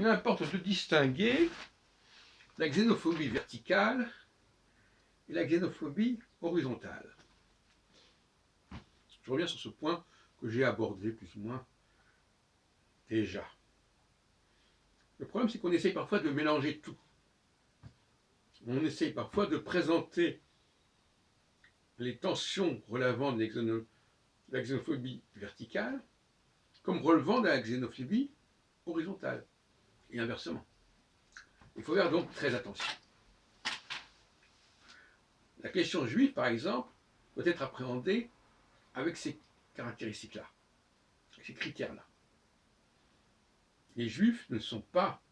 il importe de distinguer la xénophobie verticale et la xénophobie horizontale. Je reviens sur ce point que j'ai abordé plus ou moins déjà. Le problème, c'est qu'on essaye parfois de mélanger tout. On essaye parfois de présenter les tensions relevant de la xénophobie verticale comme relevant de la xénophobie horizontale, et inversement. Il faut faire donc très attention. La question juive, par exemple, doit être appréhendée avec ces caractéristiques-là, ces critères-là. Les juifs ne sont pas,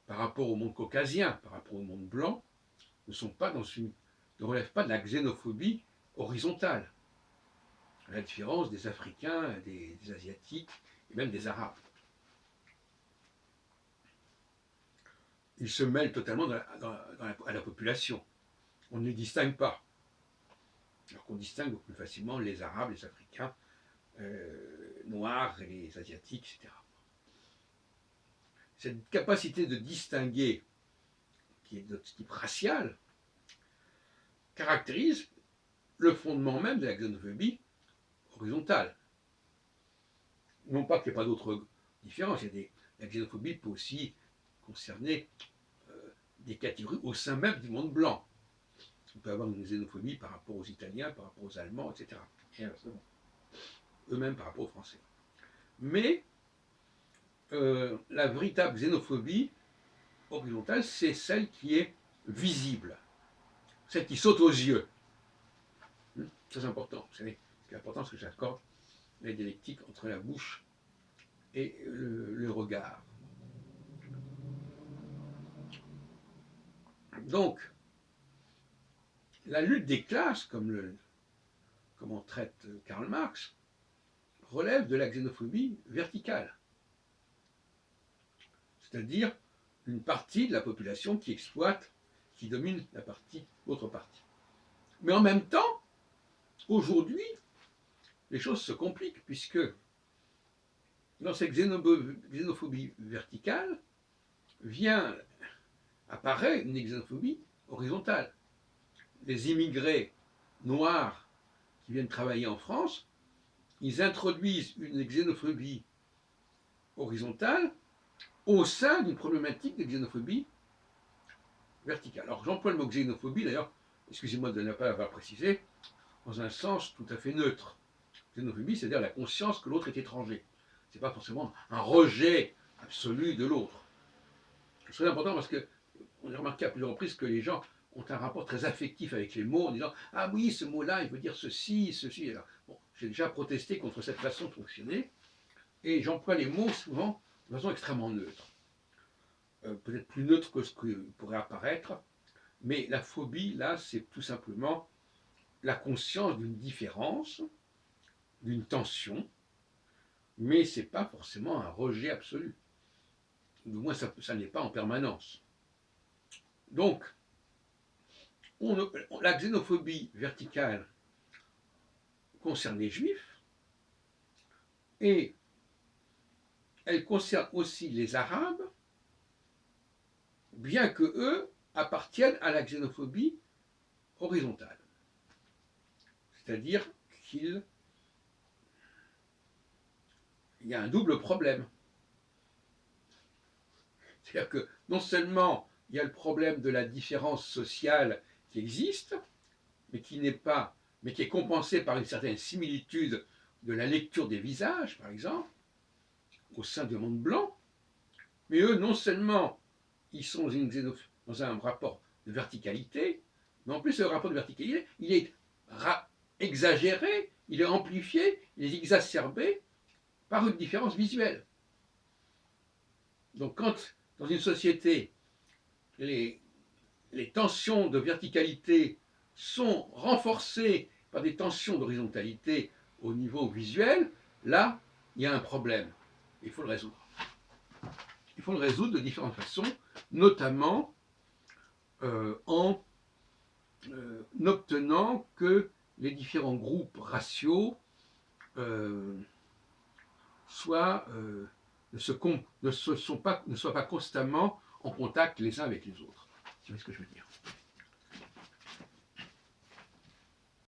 par rapport au monde caucasien, par rapport au monde blanc, ne relèvent pas de la xénophobie horizontale, à la différence des Africains, des Asiatiques et même des Arabes. Ils se mêlent totalement à la population. On ne les distingue pas. Alors qu'on distingue beaucoup plus facilement les Arabes, les Africains, noirs et les Asiatiques, etc. Cette capacité de distinguer, qui est de type racial, caractérise le fondement même de la xénophobie horizontale. Non pas qu'il n'y ait pas d'autres différences, la xénophobie peut aussi concerner des catégories au sein même du monde blanc. On peut avoir une xénophobie par rapport aux Italiens, par rapport aux Allemands, etc. Et inversement. Eux-mêmes par rapport aux Français. Mais la véritable xénophobie horizontale, c'est celle qui est visible, celle qui saute aux yeux. Très important. Vous savez, l'importance que j'accorde la dialectique entre la bouche et le regard. Donc, la lutte des classes, comme en traite Karl Marx, relève de la xénophobie verticale. C'est-à-dire une partie de la population qui exploite, qui domine l'autre partie. Mais en même temps, aujourd'hui, les choses se compliquent, puisque dans cette xénophobie verticale apparaît une xénophobie horizontale. Les immigrés noirs qui viennent travailler en France, ils introduisent une xénophobie horizontale au sein d'une problématique de xénophobie verticale. Alors j'emploie le mot xénophobie, d'ailleurs, excusez-moi de ne pas l'avoir précisé, dans un sens tout à fait neutre. Xénophobie, c'est-à-dire la conscience que l'autre est étranger. Ce n'est pas forcément un rejet absolu de l'autre. C'est très important parce qu'on a remarqué à plusieurs reprises que les gens ont un rapport très affectif avec les mots en disant « Ah oui, ce mot-là, il veut dire ceci, ceci. » Bon, j'ai déjà protesté contre cette façon de fonctionner et j'emploie les mots souvent de façon extrêmement neutre. Peut-être plus neutre que ce qui pourrait apparaître, mais la phobie, là, c'est tout simplement la conscience d'une différence, d'une tension, mais ce n'est pas forcément un rejet absolu. Du moins, ça n'est pas en permanence. Donc, la xénophobie verticale concerne les juifs, et elle concerne aussi les arabes, bien que eux appartiennent à la xénophobie horizontale. C'est-à-dire qu'il y a un double problème. C'est-à-dire que non seulement il y a le problème de la différence sociale qui existe, mais qui est compensée par une certaine similitude de la lecture des visages, par exemple, au sein du monde blanc, mais eux, non seulement ils sont dans un rapport de verticalité, mais en plus, le rapport de verticalité, il est exagéré, il est amplifié, il est exacerbé par une différence visuelle. Donc quand, dans une société, les tensions de verticalité sont renforcées par des tensions d'horizontalité au niveau visuel, là, il y a un problème. Il faut le résoudre. Il faut le résoudre de différentes façons, notamment en obtenant que les différents groupes raciaux soient ne soient pas constamment en contact les uns avec les autres. Tu vois ce que je veux dire?